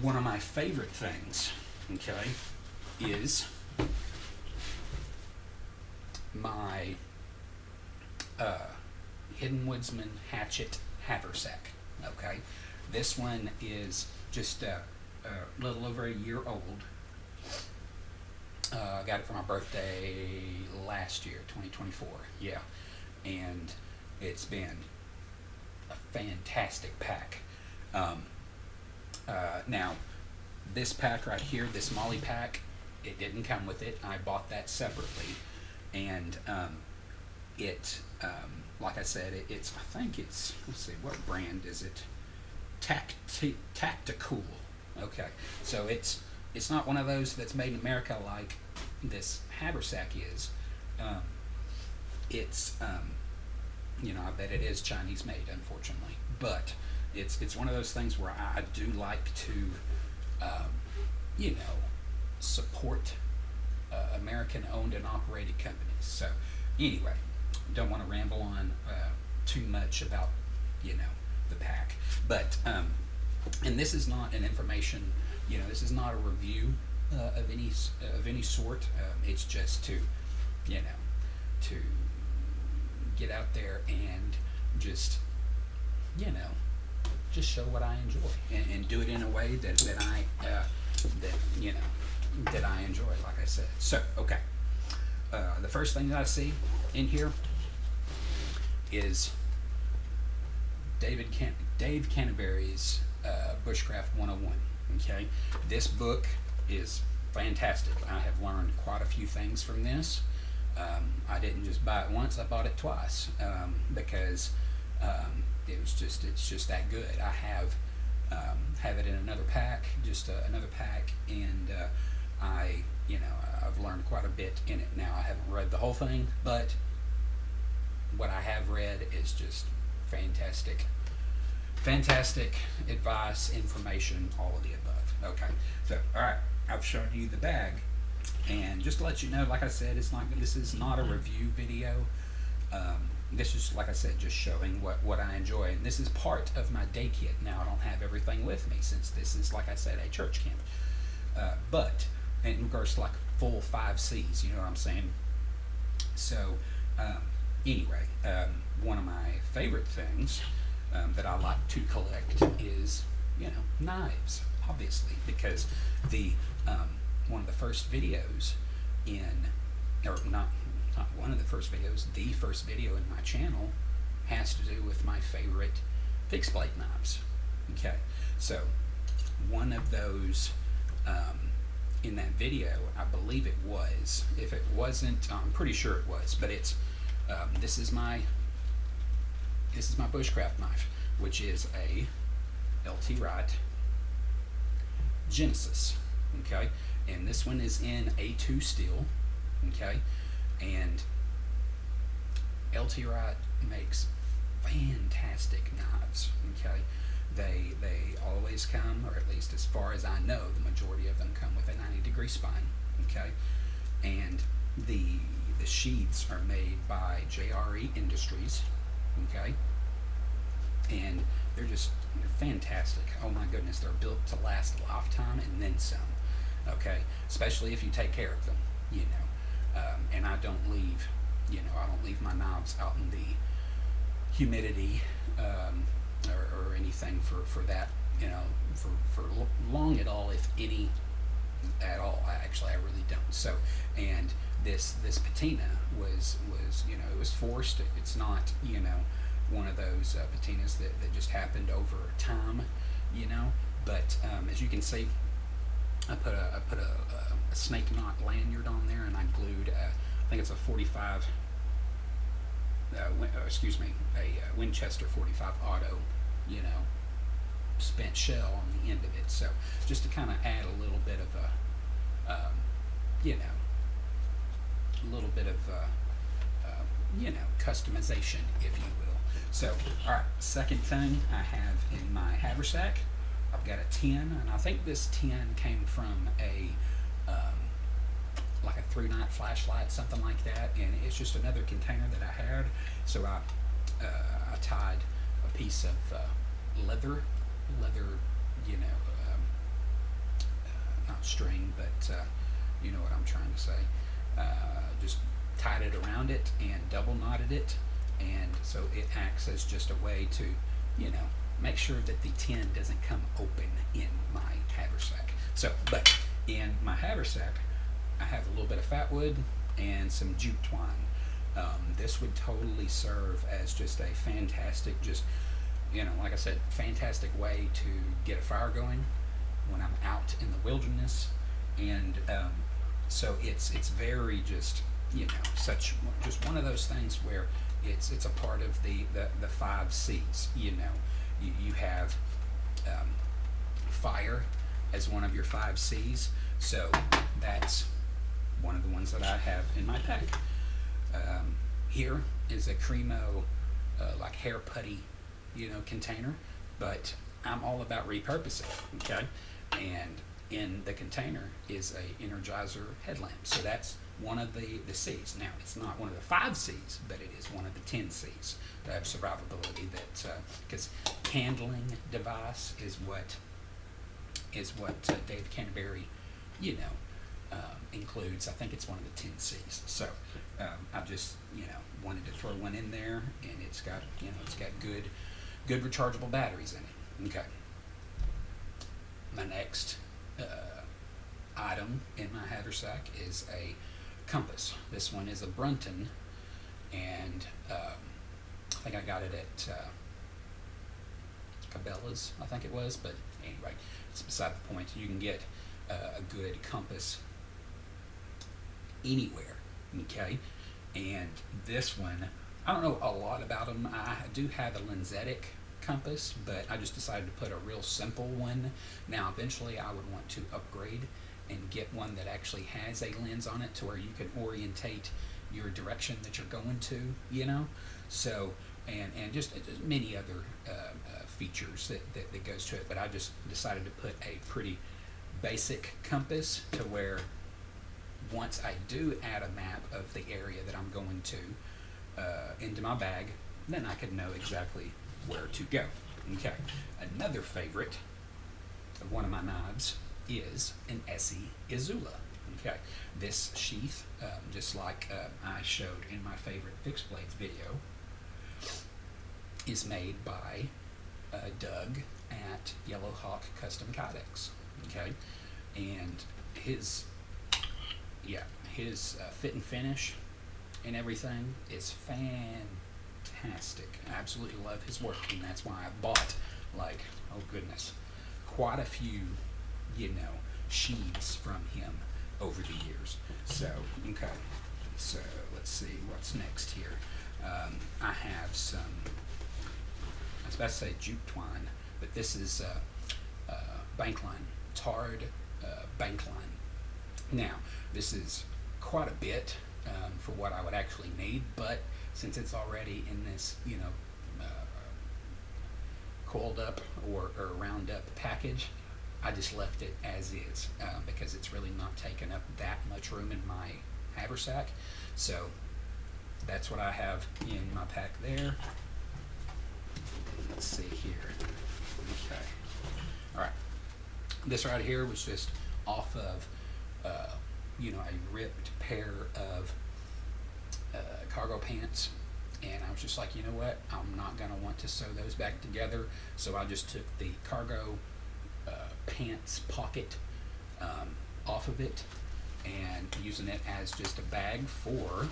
One of my favorite things, okay, is my Hidden Woodsman Hatchet Haversack. Okay, this one is just a little over a year old. I got it for my birthday last year, 2024. Yeah, and it's been a fantastic pack. Um, Now, this pack right here, this Molly pack, it didn't come with it. I bought that separately, and like I said, it's I think it's, let's see, what brand is it? Tactical. Okay, so it's not one of those that's made in America like this Haversack is. Um, it's I bet it is Chinese made, unfortunately, but it's one of those things where I do like to um, you know support American owned and operated companies. So anyway, don't want to ramble on too much about the pack, but and this is not an information, this is not a review of any sort. It's just to to get out there and just you know just show what I enjoy, and do it in a way that I enjoy, like I said. So okay, the first thing that I see in here is Dave Canterbury's Bushcraft 101. Okay, this book is fantastic. I have learned quite a few things from this. I didn't just buy it once; I bought it twice, because it's just that good. I have it in another pack, just another pack, and I've learned quite a bit in it. Now I haven't read the whole thing, but what I have read is just fantastic. Fantastic advice, information, all of the above. Okay, so all right, I've shown you the bag, and just to let you know, like I said, this is not a review video. This is, like I said, just showing what I enjoy, and this is part of my day kit. Now I don't have everything with me since this is, like I said, a church camp. But and of course, like full 5 C's, you know what I'm saying? So anyway, one of my favorite things that I like to collect is knives, obviously, because the one of the first videos or not one of the first videos, the first video in my channel has to do with my favorite fixed blade knives. Okay, so one of those in that video, I believe it was. If it wasn't, I'm pretty sure it was. But it's this is my bushcraft knife, which is a LT Wright Genesis. Okay, and this one is in A2 steel. Okay, and LT Wright makes fantastic knives. Okay, they always come, or at least as far as I know, the majority of them come with a 90-degree spine. Okay, and the sheaths are made by JRE Industries. Okay, and they're fantastic. Oh my goodness, they're built to last a lifetime and then some. Okay, especially if you take care of them. And I don't leave my knives out in the humidity or anything for that, for long at all, if any at all. I really don't. So, and this patina was it was forced. It's not one of those patinas that just happened over time, but as you can see, I put a snake knot lanyard on there, and I glued I think it's a 45 a Winchester 45 auto spent shell on the end of it, so just to kind of add a little bit of customization, if you will. So all right, second thing I have in my haversack, I've got a tin, and I think this tin came from a like a 3-night flashlight, something like that, and it's just another container that I had. So I tied a piece of leather, string, but you know what I'm trying to say. Just tied it around it and double knotted it, and so it acts as just a way to, you know, make sure that the tin doesn't come open in my haversack. So, but in my haversack, I have a little bit of fat wood and some jute twine. This would totally serve as just a fantastic, just, you know, like I said, fantastic way to get a fire going when I'm out in the wilderness. And so it's very just, you know, such just one of those things where it's a part of the 5 C's. You know, you have fire as one of your 5 C's. So that's one of the ones that I have in my pack. Here is a Cremo like hair putty, you know, container, but I'm all about repurposing. Okay, and in the container is a Energizer headlamp. So that's one of the C's. Now, it's not one of the 5 C's, but it is one of the 10 C's. Survivability, that because candling device is what Dave Canterbury, you know, includes. I think it's one of the 10 C's. So I just, you know, wanted to throw one in there, and it's got, you know, it's got good rechargeable batteries in it. Okay. My next item in my haversack is a compass. This one is a Brunton, and I think I got it at Cabela's, I think it was, but anyway, it's beside the point. You can get a good compass anywhere, okay? And this one, I don't know a lot about them. I do have a lensetic compass, but I just decided to put a real simple one. Now, eventually I would want to upgrade and get one that actually has a lens on it to where you can orientate your direction that you're going to, you know? So, and just many other features that goes to it, but I just decided to put a pretty basic compass to where once I do add a map of the area that I'm going to into my bag, then I could know exactly where to go. Okay. Another favorite of one of my knives is an Essie Izula. Okay. This sheath, just like I showed in my favorite fixed blades video, is made by Doug at Yellow Hawk Custom Kydex. Okay. And his fit and finish and everything is fantastic. I absolutely love his work, and that's why I bought, like, oh goodness, quite a few, you know, sheaths from him over the years. So, okay, so let's see what's next here. I have some, I was about to say jute twine, but this is bankline, tarred bankline. Now, this is quite a bit for what I would actually need, but since it's already in this, you know, coiled up or round up package, I just left it as is because it's really not taking up that much room in my haversack. So that's what I have in my pack there. Let's see here. Okay. All right. This right here was just off of, you know, a ripped pair of cargo pants, and I was just like, you know what, I'm not going to want to sew those back together, so I just took the cargo pants pocket off of it and using it as just a bag for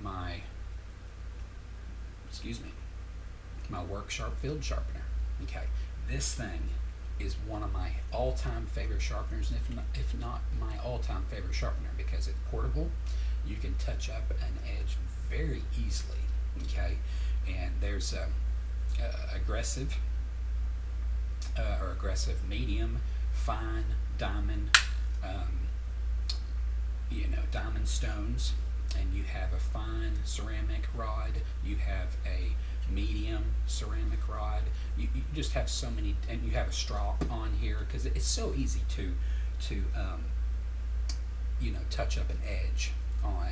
my, my work sharp field sharpener. Okay, this thing is one of my all-time favorite sharpeners, and if not my all-time favorite sharpener, because it's portable. You can touch up an edge very easily. Okay, and there's aggressive medium, fine, diamond, you know, diamond stones, and you have a fine ceramic rod, you have a medium ceramic rod, you just have so many, and you have a straw on here because it's so easy to you know, touch up an edge on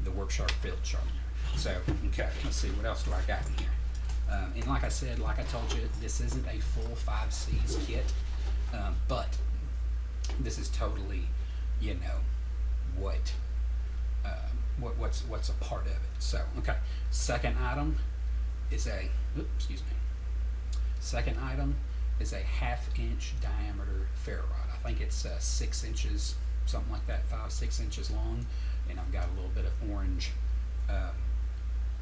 the Work Sharp field sharpener. So, okay, let's see, what else do I got in here? And like I said, like I told you, this isn't a full 5Cs kit, but this is totally, you know, what's a part of it. So, okay, second item is a, second item is a 1/2 inch diameter ferro rod. I think it's 6 inches, something like that, 5-6 inches long, and I've got a little bit of orange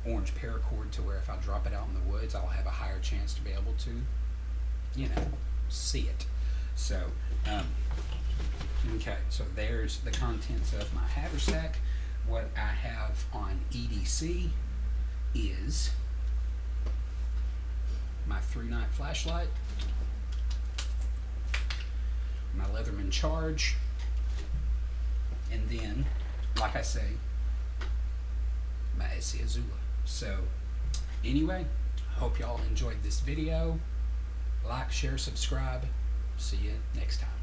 paracord to where if I drop it out in the woods, I'll have a higher chance to be able to, you know, see it. So, okay, so there's the contents of my haversack. What I have on EDC is my 3-night flashlight, my Leatherman charge, and then, like I say, my Essie Azula. So, anyway, hope y'all enjoyed this video. Like, share, subscribe. See you next time.